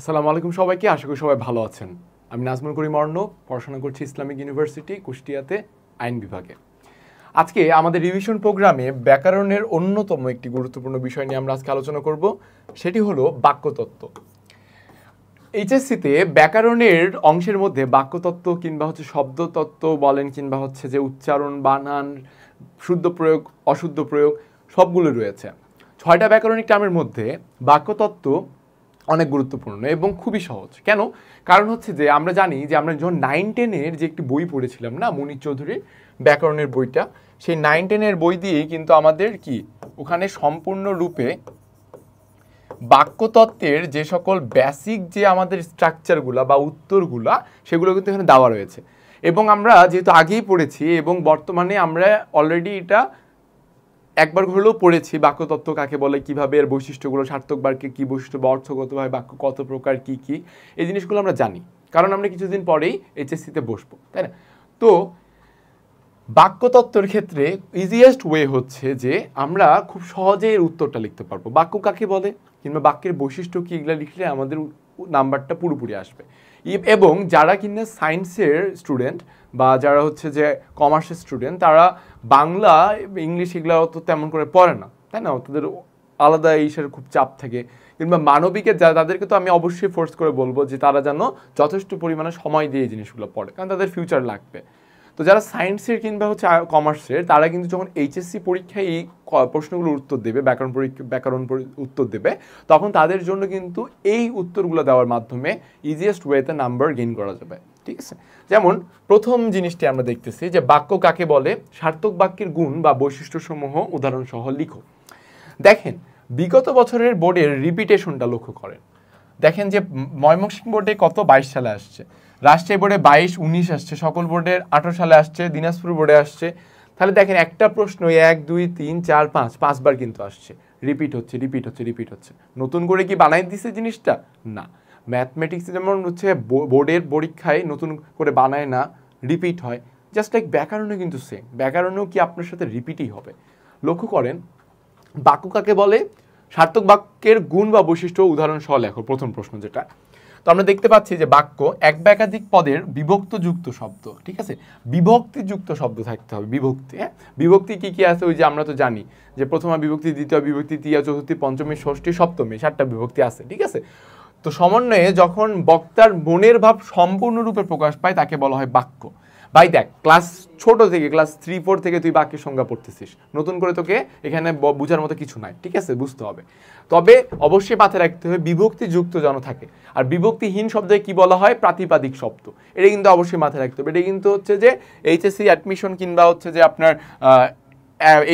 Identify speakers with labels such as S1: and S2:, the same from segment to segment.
S1: আসসালামু আলাইকুম সবাইকে, আশা করি সবাই ভালো আছেন। আমি নাজমুল করিম অর্ণব, পড়াশোনা করছি ইসলামিক ইউনিভার্সিটি কুষ্টিয়াতে আইন বিভাগে। আজকে আমাদের রিভিশন প্রোগ্রামে ব্যাকরণের অন্যতম একটি গুরুত্বপূর্ণ বিষয় নিয়ে আমরা আজকে আলোচনা করব, সেটি হলো বাক্যতত্ত্ব। এইচএসসিতে ব্যাকরণের অংশের মধ্যে বাক্যতত্ত্ব কিংবা শব্দতত্ত্ব বলেন কিংবা যে উচ্চারণ, বানান, শুদ্ধ প্রয়োগ, অশুদ্ধ প্রয়োগ সবগুলো রয়েছে। 6টা ব্যাকরণিক টার্মের মধ্যে বাক্যতত্ত্ব অনেক গুরুত্বপূর্ণ এবং খুবই সহজ। কেন? কারণ যে আমরা জানি যে আমরা যখন 9-10-এর যে একটি বই পড়েছিলাম না, মুনির চৌধুরীর ব্যাকরণের বইটা, সেই 9-10-এর বই দিয়েই কিন্তু আমাদের ওখানে সম্পূর্ণরূপে বাক্যতত্ত্বের যে সকল বেসিক যে আমাদের স্ট্রাকচারগুলা বা উত্তরগুলা সেগুলো কিন্তু এখানে দেওয়া রয়েছে। এবং আমরা যেহেতু আগেই পড়েছি এবং বর্তমানে আমরা অলরেডি এটা একবার হলেও পড়েছি, বাক্যতত্ত্ব কাকে বলে, কিভাবে এর বৈশিষ্ট্যগুলো, সার্থক বাক্যে কী বৈশিষ্ট্য, বা অর্থগতভাবে বাক্য কত প্রকার, কি কি, এই জিনিসগুলো আমরা জানি, কারণ আমরা কিছুদিন পরেই এইচএসসিতে বসবো, তাই না? তো বাক্যতত্ত্বের ক্ষেত্রে ইজিয়েস্ট ওয়ে হচ্ছে যে আমরা খুব সহজে এর উত্তরটা লিখতে পারবো। বাক্য কাকে বলে কিংবা বাক্যের বৈশিষ্ট্য কী, এগুলো লিখলে আমাদের নাম্বারটা পুরোপুরি আসবে। এবং যারা কিনা সায়েন্সের স্টুডেন্ট বা যারা যে কমার্সের স্টুডেন্ট, তারা বাংলা, ইংলিশ এগুলো তো তেমন করে পড়ে না, তাই না? তাদের আলাদা ইসের খুব চাপ থাকে। কিংবা মানবিকের তাদেরকে তো আমি অবশ্যই ফোর্স করে বলবো যে তারা যেন যথেষ্ট পরিমাণে সময় দিয়ে এই জিনিসগুলো পড়ে, কারণ তাদের ফিউচার লাগবে। তো যারা সায়েন্সের কিংবা কমার্সের, তারা কিন্তু যখন এইচএসসি পরীক্ষায় এই প্রশ্নগুলোর উত্তর দেবে, ব্যাকরণ উত্তর দেবে, তখন তাদের জন্য কিন্তু এই উত্তরগুলো দেওয়ার মাধ্যমে ইজিয়েস্ট ওয়েতে নাম্বার গেইন করা যাবে, ঠিক আছে? যেমন প্রথম জিনিসটি আমরা দেখতেছি যে বাক্য কাকে বলে, সার্থক বাক্যের গুণ বা বৈশিষ্ট্যসমূহ উদাহরণসহ লিখো। দেখেন, বিগত বছরের বোর্ডের রিপিটেশনটা লক্ষ্য করেন। দেখেন যে ময়মনসিংহ বোর্ডে কত 22 সালে আসছে, রাজশাহী বোর্ডে 22-19 আসছে, সকল বোর্ডের 18 সালে আসছে, দিনাজপুর বোর্ডে আসছে। তাহলে দেখেন একটা প্রশ্ন 1 2 3 4 5 5বার কিন্তু আসছে, রিপিট হচ্ছে। নতুন করে কি বানাই দিছে জিনিসটা? না। ম্যাথমেটিক্স যেমন বোর্ডের পরীক্ষায় নতুন করে বানায় না, রিপিট হয়, জাস্ট লাইক ব্যাকরণও কিন্তু সেম। ব্যাকরণেও কি আপনার সাথে রিপিটই হবে। লক্ষ্য করেন, বাক্য কাকে বলে, সার্থক বাক্যের গুণ বা বৈশিষ্ট্য উদাহরণ সহ লেখো, প্রথম প্রশ্ন যেটা। তো আমরা দেখতে পাচ্ছি যে বাক্য এক বা একাধিক পদের বিভক্তযুক্ত শব্দ, ঠিক আছে? বিভক্তিযুক্ত শব্দ থাকতে হবে। বিভক্তি, হ্যাঁ, বিভক্তি কি কি আছে ওই যে আমরা তো জানি যে প্রথমা বিভক্তি, দ্বিতীয় বিভক্তি, তৃতীয়, চতুর্থী, পঞ্চমী, ষষ্ঠী, সপ্তমী, 7টা বিভক্তি আছে, ঠিক আছে? তো সমন্বয়ে যখন বক্তার মনের ভাব সম্পূর্ণরূপে প্রকাশ পায় তাকে বলা হয় বাক্য। ভাই দেখ, ছোট থেকে ক্লাস 3-4 থেকে তুই বাক্যের সংজ্ঞা পড়তেছিস, নতুন করে তোকে এখানে বোঝার মতো কিছু নাই, ঠিক আছে? বুঝতে হবে। তবে অবশ্যই মাথায় রাখতে হবে বিভক্তিযুক্ত যেন থাকে। আর বিভক্তিহীন শব্দে কি বলা হয়? প্রাতিপাদিক শব্দ। এটা কিন্তু অবশ্যই মাথায় রাখতে হবে। এটা কিন্তু যে এইচএসসি অ্যাডমিশন কিংবা যে আপনার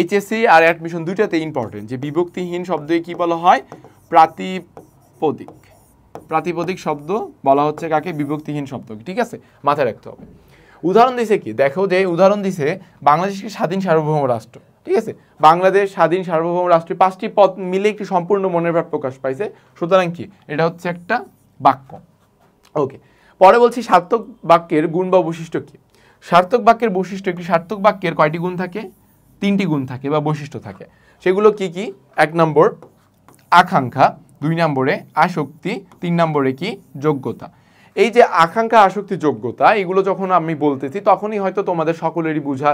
S1: এইচএসসি আর অ্যাডমিশন দুইটাতে ইম্পর্টেন্ট, যে বিভক্তিহীন শব্দে কি বলা হয়? প্রাতিপদিক শব্দ বলা হচ্ছে কাকে? বিভক্তিহীন শব্দ, ঠিক আছে? মাথায় রাখতে হবে। উদাহরণ দিছে কি? দেখো, যে উদাহরণ দিছে বাংলাদেশকে স্বাধীন সার্বভৌম রাষ্ট্র, ঠিক আছে? বাংলাদেশ স্বাধীন সার্বভৌম রাষ্ট্র, 5টি পদ মিলে একটি সম্পূর্ণ মনের ভাব প্রকাশ পাইছে, সুতরাং কি এটা হচ্ছে একটা বাক্য। ওকে, পরে বলছি সার্থক বাক্যের গুণ বা বৈশিষ্ট্য কি। সার্থক বাক্যের বৈশিষ্ট্য, একটি সার্থক বাক্যের কয়টি গুণ থাকে? 3টি গুণ থাকে বা বৈশিষ্ট্য থাকে। সেগুলো কি কি? 1 নম্বর আকাঙ্ক্ষা, 2 নম্বরে আসক্তি, 3 নম্বরে কি? যোগ্যতা। এই যে আকাঙ্ক্ষা, আসক্তি, যোগ্যতা, এগুলো যখন আমি বলতেছি তখনই হয়তো তোমাদের সকলেরই বোঝা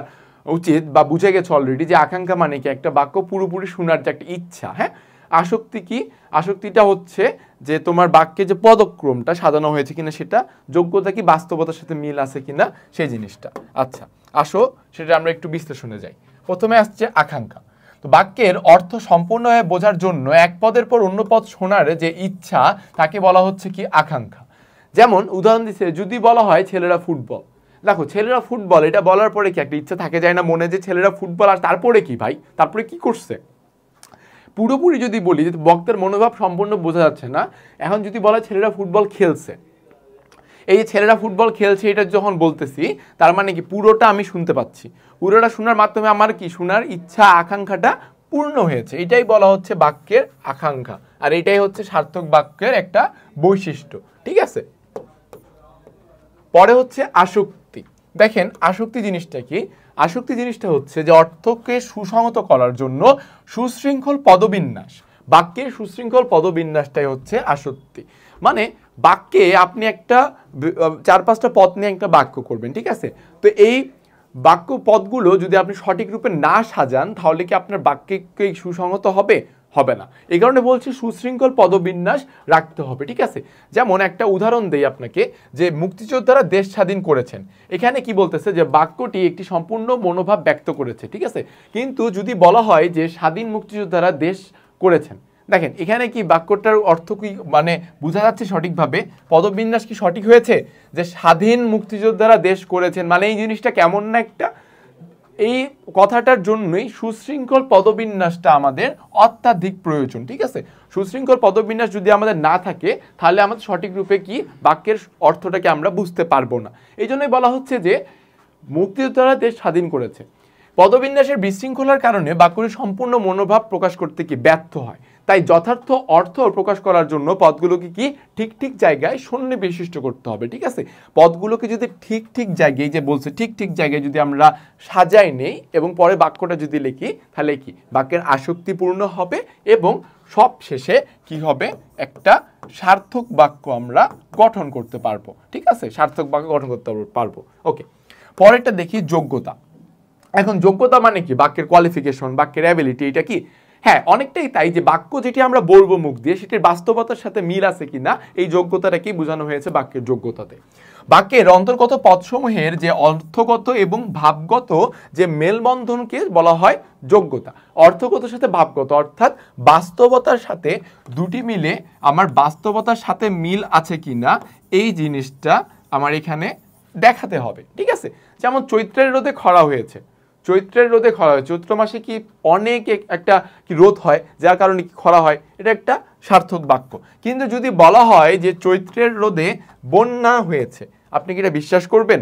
S1: উচিত বা বুঝে গেছে অলরেডি যে আকাঙ্ক্ষা মানে কি? একটা বাক্য পুরোপুরি শোনার যে একটা ইচ্ছা, হ্যাঁ। আসক্তি কি? আসক্তিটা হচ্ছে যে তোমার বাক্যে যে পদক্রমটা সাজানো হয়েছে কিনা সেটা। যোগ্যতা কি? বাস্তবতার সাথে মিল আছে কিনা সেই জিনিসটা। আচ্ছা, আসো সেটা আমরা একটু বিশ্লেষণে যাই। প্রথমে আসছে আকাঙ্ক্ষা। তো বাক্যের অর্থ সম্পূর্ণভাবে বোঝার জন্য এক পদের পর অন্য পদ শোনার যে ইচ্ছা তাকে বলা হচ্ছে কি? আকাঙ্ক্ষা। যেমন উদাহরণ দিচ্ছে, যদি বলা হয় ছেলেরা ফুটবল, দেখো ছেলেরা ফুটবল, এটা বলার পরে কি একটা ইচ্ছা থাকে যায় না মনে যে ছেলেরা ফুটবল, আর তারপরে কি ভাই? তারপরে কি করছে? পুরোপুরি যদি বলি যে বক্তার মনোভাব সম্পূর্ণ বোঝা যাচ্ছে না, এখন যদি বলা ছেলেরা ফুটবল খেলছে, এই যে ছেলেরা ফুটবল খেলছে এটা যখন বলতেছি, তার মানে কি পুরোটা আমি শুনতে পাচ্ছি, পুরোটা শোনার মাধ্যমে আমার কি শোনার ইচ্ছা, আকাঙ্ক্ষাটা পূর্ণ হয়েছে, এটাই বলা হচ্ছে বাক্যের আকাঙ্ক্ষা। আর এটাই হচ্ছে সার্থক বাক্যের একটা বৈশিষ্ট্য, ঠিক আছে? পরে হচ্ছে আসক্তি। দেখেন আসক্তি জিনিসটা কি? আসক্তি জিনিসটা হচ্ছে যে অর্থকে সুসংহত করার জন্য সুশৃঙ্খল পদবিন্যাস, বাক্যের সুশৃঙ্খল পদবিন্যাসটাই হচ্ছে আসক্তি। মানে বাক্যে আপনি একটা 4-5টা পদ নিয়ে একটা বাক্য করবেন, ঠিক আছে? তো এই বাক্য পদগুলো যদি আপনি সঠিক রূপে না সাজান তাহলে কি আপনার বাক্যে কি সুসংগত হবে? হবে না। এই কারণে বলছি সুশৃঙ্খল পদবিন্যাস রাখতে হবে, ঠিক আছে? যেমন একটা উদাহরণ দেই আপনাকে, যে মুক্তিযোদ্ধারা দেশ স্বাধীন করেছেন, এখানে কি বলতেছে যে বাক্যটি একটি সম্পূর্ণ মনোভাব ব্যক্ত করেছে, ঠিক আছে? কিন্তু যদি বলা হয় যে স্বাধীন মুক্তিযোদ্ধারা দেশ করেছেন, দেখেন এখানে কি বাক্যটার অর্থ কি মানে বোঝা যাচ্ছে সঠিকভাবে? পদবিন্যাস কি সঠিক হয়েছে? যে স্বাধীন মুক্তিযোদ্ধারা দেশ করেছেন, মানে এই জিনিসটা কেমন না একটা? এই কথাটার জন্যই সুশৃঙ্খল পদবিন্যাসটা আমাদের অত্যাধিক প্রয়োজন, ঠিক আছে? সুশৃঙ্খল পদবিন্যাস যদি আমাদের না থাকে তাহলে আমাদের সঠিক রূপে কি বাক্যের অর্থটাকে আমরা বুঝতে পারবো না। এই জন্যই বলা হচ্ছে যে মুক্তিযোদ্ধারা দেশ স্বাধীন করেছে। পদবিন্যাসের বিশৃঙ্খলার কারণে বাক্যটি সম্পূর্ণ মনোভাব প্রকাশ করতে কি ব্যর্থ হয়। তাই যথার্থ অর্থ প্রকাশ করার জন্য পদগুলোকে কি ঠিক ঠিক জায়গায় সন্নিবিষ্ট করতে হবে, ঠিক আছে? পদগুলোকে যদি ঠিক ঠিক জায়গায়, যে বলছে ঠিক ঠিক জায়গায় যদি আমরা সাজাই নেই এবং পরে বাক্যটা যদি লিখি তাহলে কি বাক্যের আসক্তিপূর্ণ হবে এবং সব শেষে কি হবে, একটা সার্থক বাক্য আমরা গঠন করতে পারবো, ঠিক আছে? সার্থক বাক্য গঠন করতে পারবো। ওকে, পরেরটা দেখি যোগ্যতা। এখন যোগ্যতা মানে কি? বাক্যের কোয়ালিফিকেশন, বাক্যের অ্যাবিলিটি, এটা কি? হ্যাঁ, অনেকটাই তাই, যে বাক্য যেটি আমরা বলবো মুখ দিয়ে সেটির বাস্তবতার সাথে মিল আছে কিনা, এই যোগ্যতাটাকেই বোঝানো হয়েছে বাক্যের যোগ্যতাতে। বাক্যের অন্তর্গত পদসমূহের যে অর্থগত এবং ভাবগত যে মেলবন্ধনকে বলা হয় যোগ্যতা। অর্থগতর সাথে ভাবগত, অর্থাৎ বাস্তবতার সাথে দুটি মিলে আমার বাস্তবতার সাথে মিল আছে কিনা এই জিনিসটা আমার এখানে দেখাতে হবে, ঠিক আছে? যেমন চৈত্রের রোদে খরা হয়েছে, চৈত্রের রোদে খরা হয়, চৈত্র মাসে কি অনেক একটা কি রোদ হয় যার কারণে কি খরা হয়, এটা একটা সার্থক বাক্য। কিন্তু যদি বলা হয় যে চৈত্রের রোদে বন্যা হয়েছে, আপনি কি এটা বিশ্বাস করবেন?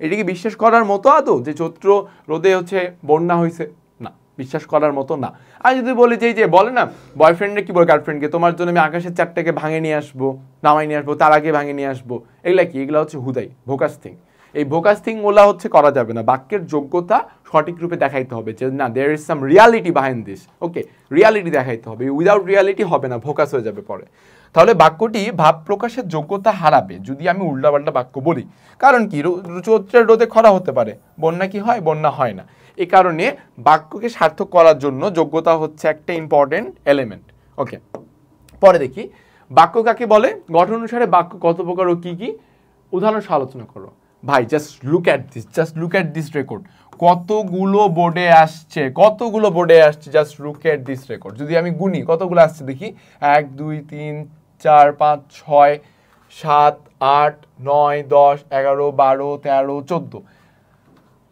S1: এটা কি বিশ্বাস করার মতো আদৌ যে চৈত্র রোদে হচ্ছে বন্যা হয়েছে? না, বিশ্বাস করার মতো না। আর যদি বলি যে বলে না বয়ফ্রেন্ডে কি বলে গার্লফ্রেন্ডকে, তোমার জন্য আমি আকাশের চারটাকে ভাঙে নিয়ে আসবো, নামাই নিয়ে আসবো, তার আগে ভাঙে নিয়ে আসবো, এগুলা কি? এগুলা হচ্ছে হুদাই, ভোকাস থিং। এই ভোকাস থিং ওলা হচ্ছে করা যাবে না। বাক্যের যোগ্যতা সঠিক রূপে দেখাইতে হবে যে না, there is some reality behind this. Okay, reality দেখাইতে হবে, উইদাউট রিয়ালিটি হবে না, ভোকাস হয়ে যাবে পরে। তাহলে বাক্যটি ভাব প্রকাশের যোগ্যতা হারাবে যদি আমি উল্টাপাল্টা বাক্য বলি। কারণ কি, চৈত্রের রোদে খরা হতে পারে, বন্যা কি হয়? বন্যা হয় না। এই কারণে বাক্যকে সার্থক করার জন্য যোগ্যতা হচ্ছে একটা ইম্পর্টেন্ট এলিমেন্ট। ওকে, পরে দেখি বাক্য কাকে বলে। গঠন অনুসারে বাক্য কত প্রকার ও কি কি, উদাহরণ আলোচনা করো। ভাই just look at this record. কতগুলো বোর্ডে আসছে, কতগুলো বোর্ডে আসছে, just look at this record. যদি আমি গুনি কতগুলো আসছে দেখি, 1 2 3 4 5 6 7 8 9 10 11 12 13 14।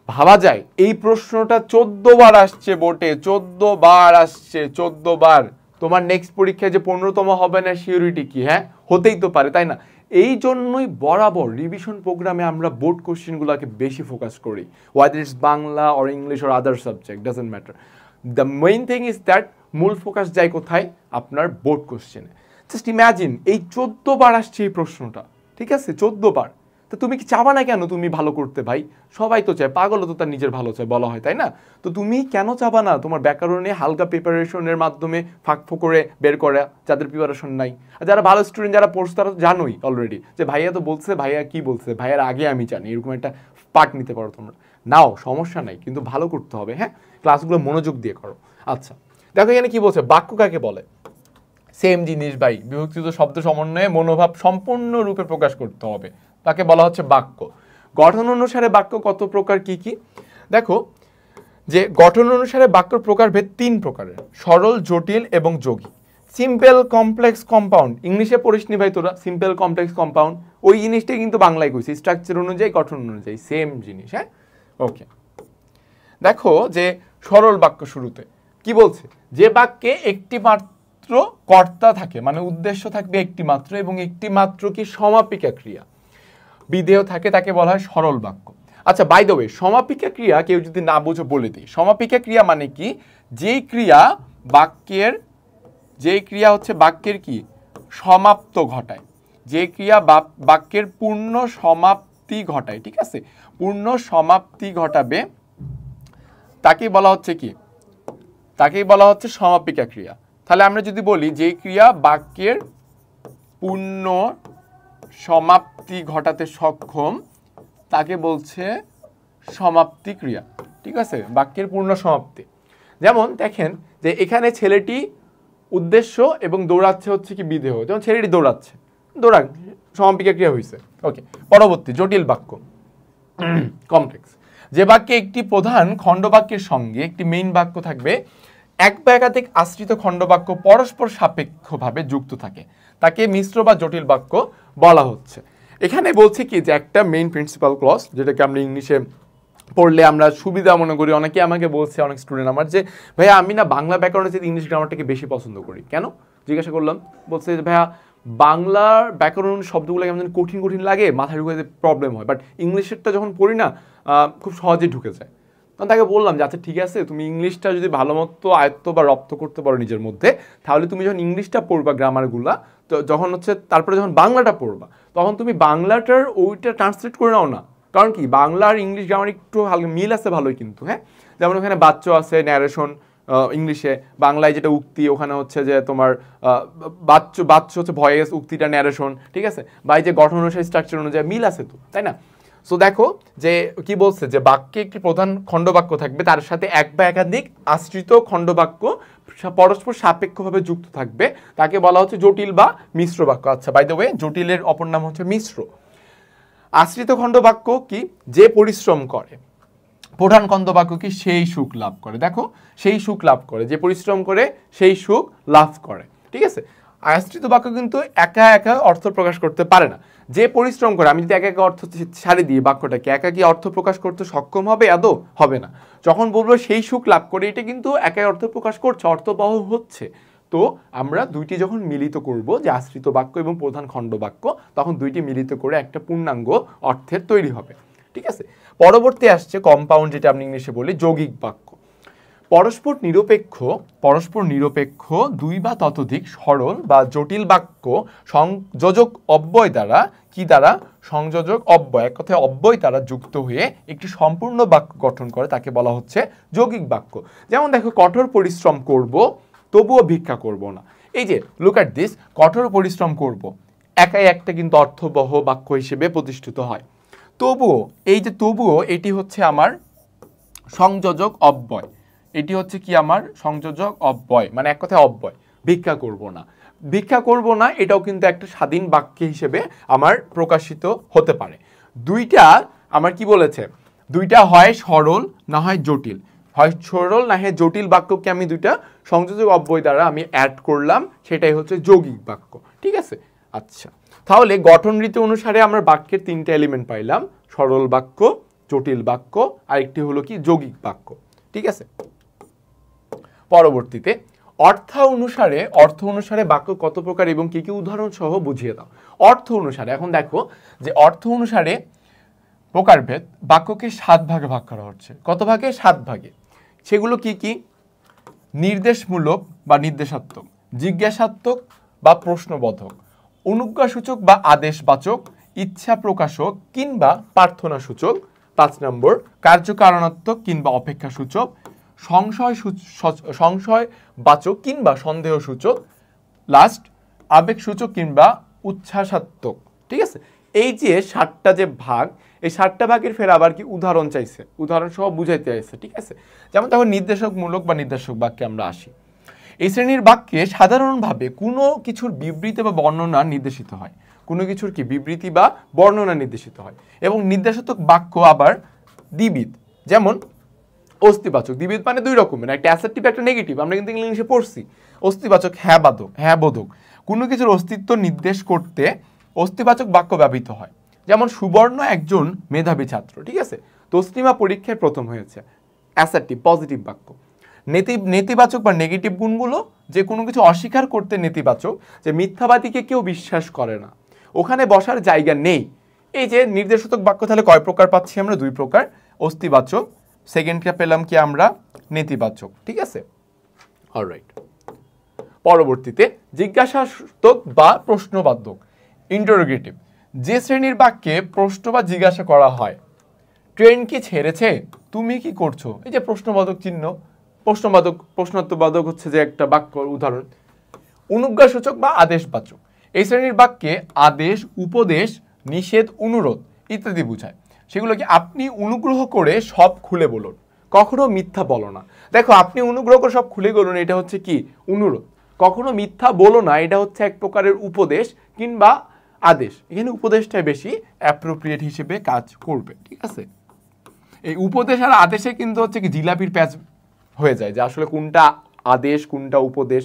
S1: ভাবা যায় এই প্রশ্নটা 14 বার আসছে বোর্ডে, 14 বার আসছে, 14 বার। তোমার নেক্সট পরীক্ষায় যে 15তম হবে না সিওরিটি কি? হ্যাঁ, হতেই তো পারে, তাই না? এই জন্যই বরাবর রিভিশন প্রোগ্রামে আমরা বোর্ড কোশ্চেনগুলোকে বেশি ফোকাস করি, whether it's Bangla or English or other subject, doesn't matter. The main thing is that মূল ফোকাস যায় কোথায়? আপনার বোর্ড কোশ্চেনে। জাস্ট ইম্যাজিন এই 14 বার আসছে এই প্রশ্নটা, ঠিক আছে? 14 বার। তো তুমি কি চাবা না কেন তুমি ভালো করতে? ভাই সবাই তো চায়, পাগলও তো তার নিজের ভালো চায় বলা হয়, তাই না? তো তুমি কেন চাবা না তোমার ব্যাকরণে হালকা প্রিপারেশনের মাধ্যমে ফাঁক করে বের করা, যাদের প্রিপারেশন নাই? আর যারা ভালো স্টুডেন্ট, যারা পড়ছে, তারা জানোই অলরেডি যে ভাইয়া তো বলছে, ভাইয়া কি বলছে, ভাইয়ার আগে আমি জানি, এরকম একটা পার্ট নিতে পারো তোমরা। নাও, সমস্যা নাই, কিন্তু ভালো করতে হবে। হ্যাঁ, ক্লাসগুলো মনোযোগ দিয়ে করো। আচ্ছা, দেখো এখানে কি বলছে, বাক্য কাকে বলে? সেম জিনিস ভাই, বিভক্তিত শব্দ সমন্বয়ে মনোভাব সম্পূর্ণরূপে প্রকাশ করতে হবে, তাকে বলা হচ্ছে বাক্য। গঠন অনুসারে বাক্য কত প্রকার, কি কি? দেখো যে গঠন অনুসারে বাক্যর প্রকারভেদ 3 প্রকারের: সরল, জটিল এবং যোগী। Simple, complex, compound. ইংলিশে পড়িসনি ভাই তোরা সিম্পল, কমপ্লেক্স, কম্পাউন্ড? ওই জিনিসটাই কিন্তু বাংলায় কইছি, স্ট্রাকচার অনুযায়ী, গঠন অনুযায়ী সেম জিনিস। হ্যাঁ, ওকে। দেখো যে সরল বাক্য শুরুতে কি বলছে, যে বাক্যে একটি মাত্র কর্তা থাকে, মানে উদ্দেশ্য থাকবে একটি মাত্র, এবং একটি মাত্র কি সমাপিকা ক্রিয়া, বিধেয় থাকে, তাকে বলা হয় সরল বাক্য। আচ্ছা, বাই দ্য ওয়ে, সমাপিকা ক্রিয়া কেউ যদি না বুঝে বলে দিই। সমাপিকা ক্রিয়া মানে কি? যেই ক্রিয়া হচ্ছে বাক্যের কি সমাপ্ত ঘটায়, যে ক্রিয়া বাক্যের পূর্ণ সমাপ্তি ঘটায়, ঠিক আছে? পূর্ণ সমাপ্তি ঘটাবে, তাকেই বলা হচ্ছে কি? তাকেই বলা হচ্ছে সমাপিকা ক্রিয়া। তাহলে আমরা যদি বলি যে ক্রিয়া বাক্যের পূর্ণ সমাপ্তি ঘটাতে সক্ষম তাকে বলছে সমাপ্তি ক্রিয়া। ঠিক আছে, বাক্যের পূর্ণ সমাপ্তি। যেমন দেখেন যে এখানে ছেলেটি উদ্দেশ্য এবং দৌড়াচ্ছে হচ্ছে কি বিধেয়, যেমন ছেলেটি দৌড়াচ্ছে, দৌড়াক সমাপিকা ক্রিয়া হয়েছে। ওকে, পরবর্তী জটিল বাক্য কমপ্লেক্স। যে বাক্যে একটি প্রধান খণ্ডবাক্যের সঙ্গে একটি মেইন বাক্য থাকবে, এক বা একাধিক আশ্রিত খণ্ডবাক্য পরস্পর সাপেক্ষভাবে যুক্ত থাকে, তাকে মিশ্র বা জটিল বাক্য বলা হচ্ছে। এখানে বলছে কি যে একটা মেইন প্রিন্সিপাল ক্লজ, যেটাকে আমরা ইংলিশে পড়লে আমরা সুবিধা মনে করি। অনেকে আমাকে বলছে, অনেক স্টুডেন্ট আমার, যে ভাইয়া আমি না বাংলা ব্যাকরণের চেয়ে ইংলিশ গ্রামারটাকে বেশি পছন্দ করি। কেন জিজ্ঞাসা করলাম, বলছে যে ভাইয়া বাংলার ব্যাকরণ শব্দগুলো কেমন কঠিন কঠিন লাগে, মাথায় ঢুকে প্রবলেম হয়, বাট ইংলিশেরটা যখন পড়ি না খুব সহজে ঢুকে যায়। তখন তাকে বললাম যে আচ্ছা ঠিক আছে, তুমি ইংলিশটা যদি ভালো মতো আয়ত্ত বা রপ্ত করতে পারো নিজের মধ্যে, তাহলে তুমি যখন ইংলিশটা পড়বা গ্রামারগুলা, তো যখন হচ্ছে তারপরে যখন বাংলাটা পড়বা, তখন তুমি বাংলাটার ওইটা ট্রান্সলেট করে নাও না। কারণ কি, বাংলা আর ইংলিশ গ্রামার একটু হালকা মিল আছে ভালোই কিন্তু, হ্যাঁ। যেমন ওখানে বাচ্চা আছে ন্যারেশন ইংলিশে, বাংলায় যেটা উক্তি ওখানে হচ্ছে যে তোমার বাচ্চ হচ্ছে ভয়েস, উক্তিটা ন্যারেশন, ঠিক আছে। বা এই যে গঠন অনুসারে স্ট্রাকচার অনুযায়ী মিল আছে তো, তাই না? সো দেখো যে কি বলছে, যে বাক্যে একটি প্রধান খণ্ডবাক্য থাকবে, তার সাথে এক বা একাধিক আশ্রিত খণ্ডবাক্য পরস্পর সাপেক্ষভাবে যুক্ত থাকবে, তাকে বলা হচ্ছে জটিল বা মিশ্র বাক্য। আচ্ছা, বাই দ্য ওয়ে, জটিলের অপর নাম হচ্ছে মিশ্র। আশ্রিত খণ্ডবাক্য কি, যে পরিশ্রম করে। প্রধান খণ্ডবাক্য কি, সেই সুখ লাভ করে। দেখো, সেই সুখ লাভ করে, যে পরিশ্রম করে সেই সুখ লাভ করে, ঠিক আছে। আশ্রিত বাক্য কিন্তু একা একা অর্থ প্রকাশ করতে পারে না। যে পরিশ্রম করে, আমি যদি একা একা অর্থ ছাড়ি দিই বাক্যটাকে, একা কি অর্থ প্রকাশ করতে সক্ষম হবে? আদৌ হবে না। যখন বলবো সেই সুখ লাভ করে, এটা কিন্তু একাই অর্থ প্রকাশ করছে, অর্থবহ হচ্ছে। তো আমরা দুইটি যখন মিলিত করব, যে আশ্রিত বাক্য এবং প্রধান খণ্ড বাক্য, তখন দুইটি মিলিত করে একটা পূর্ণাঙ্গ অর্থের তৈরি হবে, ঠিক আছে। পরবর্তী আসছে কম্পাউন্ড, যেটা আমরা ইংলিশে বলি যৌগিক বাক্য। পরস্পর নিরপেক্ষ দুই বা ততোধিক সরল বা জটিল বাক্য সংযোজক অব্যয় দ্বারা, কি দ্বারা? সংযোজক অব্যয়, এক কথায় অব্যয় দ্বারা যুক্ত হয়ে একটি সম্পূর্ণ বাক্য গঠন করে, তাকে বলা হচ্ছে যৌগিক বাক্য। যেমন দেখো, কঠোর পরিশ্রম করব তবুও ভিক্ষা করব না। এই যে লুক অ্যাট দিস, কঠোর পরিশ্রম করব একাই একটা কিন্তু অর্থবহ বাক্য হিসেবে প্রতিষ্ঠিত হয়। তবুও, এই যে তবুও, এটি হচ্ছে আমার সংযোজক অব্যয়। এটি হচ্ছে কি, আমার সংযোজক অব্যয়, মানে এক কথায় অব্যয়। ভিক্ষা করব না, ভিক্ষা করব না, এটাও কিন্তু একটা স্বাধীন বাক্য হিসেবে আমার প্রকাশিত হতে পারে। দুইটা আমার কি বলেছে, দুইটা হয় সরল না হয় জটিল, হয় সরল না হয় জটিল বাক্যকে আমি দুইটা সংযোজক অব্যয় দ্বারা আমি অ্যাড করলাম, সেটাই হচ্ছে যৌগিক বাক্য, ঠিক আছে। আচ্ছা, তাহলে গঠন রীতি অনুসারে আমরা বাক্যের তিনটা এলিমেন্ট পাইলাম, সরল বাক্য, জটিল বাক্য, আর একটি হলো কি যৌগিক বাক্য, ঠিক আছে। পরবর্তীতে অর্থ অনুসারে বাক্য কত প্রকার এবং কি কি উদাহরণ সহ বুঝিয়ে দাও। অর্থ অনুসারে, এখন দেখো যে অর্থ অনুসারে প্রকারভেদ, বাক্যকে 7 ভাগে ভাগ করা হচ্ছে। কত ভাগে? 7 ভাগে। সেগুলো কি কি? নির্দেশমূলক বা নির্দেশাত্মক, জিজ্ঞাসাত্মক বা প্রশ্নবোধক, অনুজ্ঞাসূচক বা আদেশবাচক, ইচ্ছা প্রকাশক কিংবা প্রার্থনা সূচক। 5 নম্বর, কার্যকারণাত্মক কিংবা অপেক্ষা সূচক, সংশয়বাচক কিংবা সন্দেহ সূচক, লাস্ট আবেগ সূচক কিংবা উচ্ছ্বাসাত্মক, ঠিক আছে। এই যে 7টা যে ভাগ, এই 7টা ভাগের ফের আবার কি উদাহরণ চাইছে, উদাহরণ সহ বুঝাইতে চাইছে, ঠিক আছে। যেমন তখন নির্দেশকমূলক বা নির্দেশক বাক্যে আমরা আসি। এই শ্রেণীর বাক্যে সাধারণভাবে কোনো কিছুর বিবৃতি বা বর্ণনা নির্দেশিত হয়, কোনো কিছুর কি বিবৃতি বা বর্ণনা নির্দেশিত হয়। এবং নির্দেশাত্মক বাক্য আবার দ্বিবিধ, যেমন অস্তিবাচক। দ্বিবিধ মানে 2 রকমের, একটা অ্যাসার্টিভ একটা নেগেটিভ, আমরা কিন্তু ইংলিশে পড়ছি। অস্তিবাচক হ্যাঁ বোধক, কোনো কিছুর অস্তিত্ব নির্দেশ করতে অস্তিবাচক বাক্য ব্যবহৃত হয়। যেমন সুবর্ণ একজন মেধাবী ছাত্র, ঠিক আছে। তসলিমা পরীক্ষায় প্রথম হয়েছে, অ্যাসার্টিভ পজিটিভ বাক্য। নেতিবাচক বা নেগেটিভ গুণগুলো, যে কোনো কিছু অস্বীকার করতে নেতিবাচক, যে মিথ্যাবাদীকে কেউ বিশ্বাস করে না, ওখানে বসার জায়গা নেই। এই যে নির্দেশাত্মক বাক্য, তাহলে কয় প্রকার পাচ্ছি আমরা? 2 প্রকার, অস্তিবাচক, সেকেন্ডটা পেলাম কি আমরা? নেতিবাচক, ঠিক আছে। অলরাইট, পরবর্তীতে জিজ্ঞাসাত্মক বা প্রশ্নবাচক, ইন্টারোগেটিভ, যে শ্রেণীর বাক্যে প্রশ্ন বা জিজ্ঞাসা করা হয়, ট্রেন কি ছেড়েছে, তুমি কি করছো? এই যে প্রশ্নবাচক চিহ্ন, প্রশ্নাত্মবাচক হচ্ছে যে একটা বাক্য উদাহরণ। অনুজ্ঞাসূচক বা আদেশবাচক, এই শ্রেণীর বাক্যে আদেশ, উপদেশ, নিষেধ, অনুরোধ ইত্যাদি বোঝায়। সেগুলো কি আপনি অনুগ্রহ করে সব খুলে বলুন, কখনো মিথ্যা বলো না। দেখো আপনি অনুগ্রহ করে সব খুলে বলুন, এটা হচ্ছে কি অনুরোধ। কখনো মিথ্যা বলো না, এটা হচ্ছে এক প্রকারের উপদেশ কিংবা আদেশ। এখানে উপদেশটাই বেশি অ্যাপ্রোপ্রিয়েট হিসেবে কাজ করবে, ঠিক আছে। এই উপদেশ আর আদেশে কিন্তু হচ্ছে কি জিলাপির প্যাচ হয়ে যায় যে আসলে কোনটা আদেশ কোনটা উপদেশ।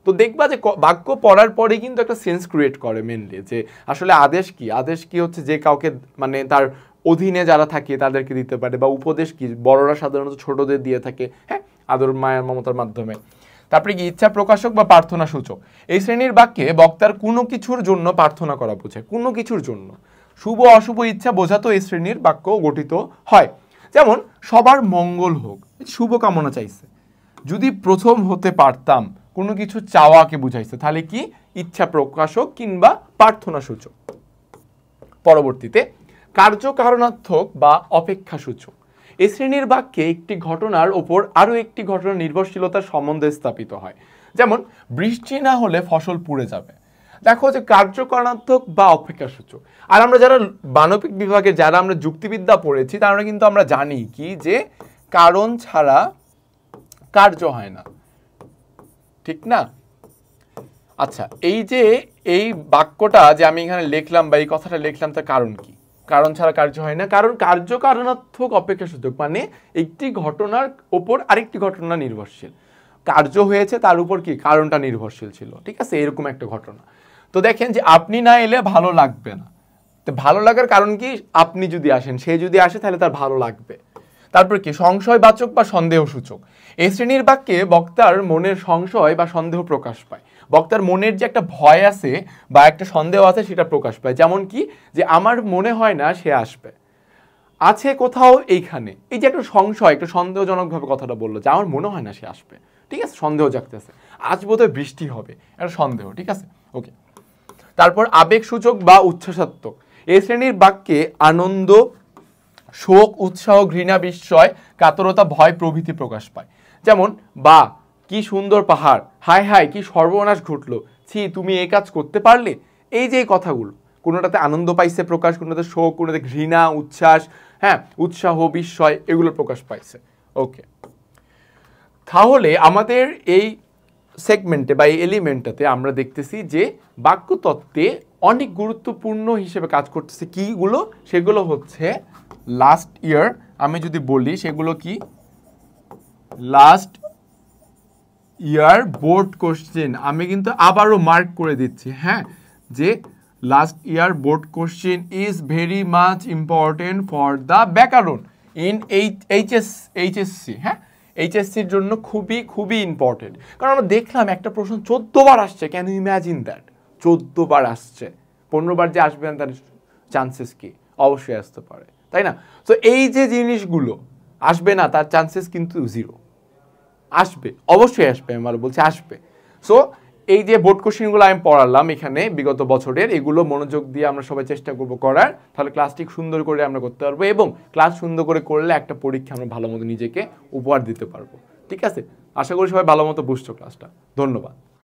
S1: তো দেখবা যে বাক্য পড়ার পরে কিন্তু একটা সেন্স ক্রিয়েট করে মেনলি যে আসলে আদেশ কি। আদেশ কি হচ্ছে যে কাউকে মানে তার অধীনে যারা থাকে তাদেরকে দিতে পারে, বা উপদেশ কি বড়রা সাধারণত ছোটদের দিয়ে থাকে, হ্যাঁ, আদর মায়ের মমতার মাধ্যমে। তারপরে কি ইচ্ছা প্রকাশক বা প্রার্থনা সূচক। এই শ্রেণীর বাক্যে বক্তার কোনো কিছুর জন্য প্রার্থনা করা বোঝায়, কোনো কিছুর জন্য। শুভ অশুভ ইচ্ছা বোঝাতো এই শ্রেণীর বাক্য গঠিত হয়। যেমন সবার মঙ্গল হোক, শুভ কামনা চাইছে। যদি প্রথম হতে পারতাম, কোনো কিছু চাওয়াকে বুঝাইছে, তাহলে কি ইচ্ছা প্রকাশক কিংবা প্রার্থনা সূচক। পরবর্তীতে কার্যকারণার্থক বা অপেক্ষা সূচক। এই শ্রেণীর বাক্যে একটি ঘটনার ওপর আরও একটি ঘটনার নির্ভরশীলতার সম্বন্ধে স্থাপিত হয়। যেমন বৃষ্টি না হলে ফসল পুড়ে যাবে। দেখো যে কার্যকারণার্থক বা অপেক্ষা সূচক। আর আমরা যারা মানবিক বিভাগে যারা আমরা যুক্তিবিদ্যা পড়েছি তারা কিন্তু আমরা জানি কি যে কারণ ছাড়া কার্য হয় না, ঠিক না? আচ্ছা, এই যে এই বাক্যটা যে আমি এখানে লিখলাম বা এই কথাটা লিখলাম তার কারণ কি? কারণ ছাড়া কার্য হয় না। কারণ কার্যকারণার্থক অপেক্ষা সূচক মানে একটি ঘটনার ওপর আরেকটি ঘটনা নির্ভরশীল। কার্য হয়েছে তার উপর কি কারণটা নির্ভরশীল ছিল, ঠিক আছে, এরকম একটা ঘটনা। তো দেখেন যে আপনি না এলে ভালো লাগবে না। তো ভালো লাগার কারণ কি? আপনি যদি আসেন, সে যদি আসে তাহলে তার ভালো লাগবে। তারপর কি সংশয়বাচক বা সন্দেহ সূচক। এই শ্রেণীর বাক্যে বক্তার মনের সংশয় বা সন্দেহ প্রকাশ পায়। বক্তার মনের যে একটা ভয় আছে বা একটা সন্দেহ আছে সেটা প্রকাশ পায়। যেমন কি যে আমার মনে হয় না সে আসবে, আছে কোথাও এইখানে। এই যে একটা সংশয়, একটা সন্দেহজনকভাবে কথাটা বললো যে আমার মনে হয় না সে আসবে, ঠিক আছে, সন্দেহ জাগতেছে, আজ বোধহয় বৃষ্টি হবে, একটা সন্দেহ, ঠিক আছে, ওকে। তারপর আবেগ সূচক বা উচ্ছ্বাসাত্মক। এই শ্রেণীর বাক্যে আনন্দ, শোক, উৎসাহ, ঘৃণা, বিস্ময়, কাতরতা, ভয় প্রভৃতি প্রকাশ পায়। যেমন বা কি সুন্দর পাহাড়, হায় হায় কি সর্বনাশ ঘটলো, ছি তুমি এই কাজ করতে পারলে। এই যে কথাগুলো, কোনোটাতে আনন্দ পাইছে প্রকাশ, কোনোটাতে শোক, কোনোটাতে ঘৃণা, উচ্ছ্বাস, হ্যাঁ, উৎসাহ, বিস্ময় এগুলো প্রকাশ পাইছে, ওকে। তাহলে আমাদের এই সেগমেন্টে বা এই এলিমেন্টটাতে আমরা দেখতেছি যে বাক্যতত্ত্বে অনেক গুরুত্বপূর্ণ হিসেবে কাজ করতেছে কিগুলো, সেগুলো হচ্ছে লাস্ট ইয়ার, আমি যদি বলি সেগুলো কি লাস্ট ইয়ার বোর্ড কোশ্চেন, আমি কিন্তু আবারও মার্ক করে দিচ্ছি, হ্যাঁ, যে last year board question is very much important for the ব্যাকরণ ইন এইচএসসি, হ্যাঁ, এইচএসসির জন্য খুবই খুবই ইম্পর্টেন্ট। কারণ আমরা দেখলাম একটা প্রশ্ন 14 বার আসছে, ক্যান ইউ ইম্যাজিন দ্যাট? 14 বার আসছে, 15 বার যে আসবে না তার চান্সেস কি? অবশ্যই আসতে পারে, তাই না? তো এই যে জিনিসগুলো আসবে না তার চান্সেস কিন্তু জিরো। আসবে, অবশ্যই আসবে, আমি বলছি আসবে। সো এই যে বোর্ড কোশ্চেনগুলো আমি পড়ালাম এখানে বিগত বছরের, এগুলো মনোযোগ দিয়ে আমরা সবাই চেষ্টা করবো করার, তাহলে ক্লাসটি সুন্দর করে আমরা করতে পারবো এবং ক্লাস সুন্দর করে করলে একটা পরীক্ষা আমরা ভালো মতো নিজেকে উপহার দিতে পারবো, ঠিক আছে। আশা করি সবাই ভালো মতো বুঝছো ক্লাসটা। ধন্যবাদ।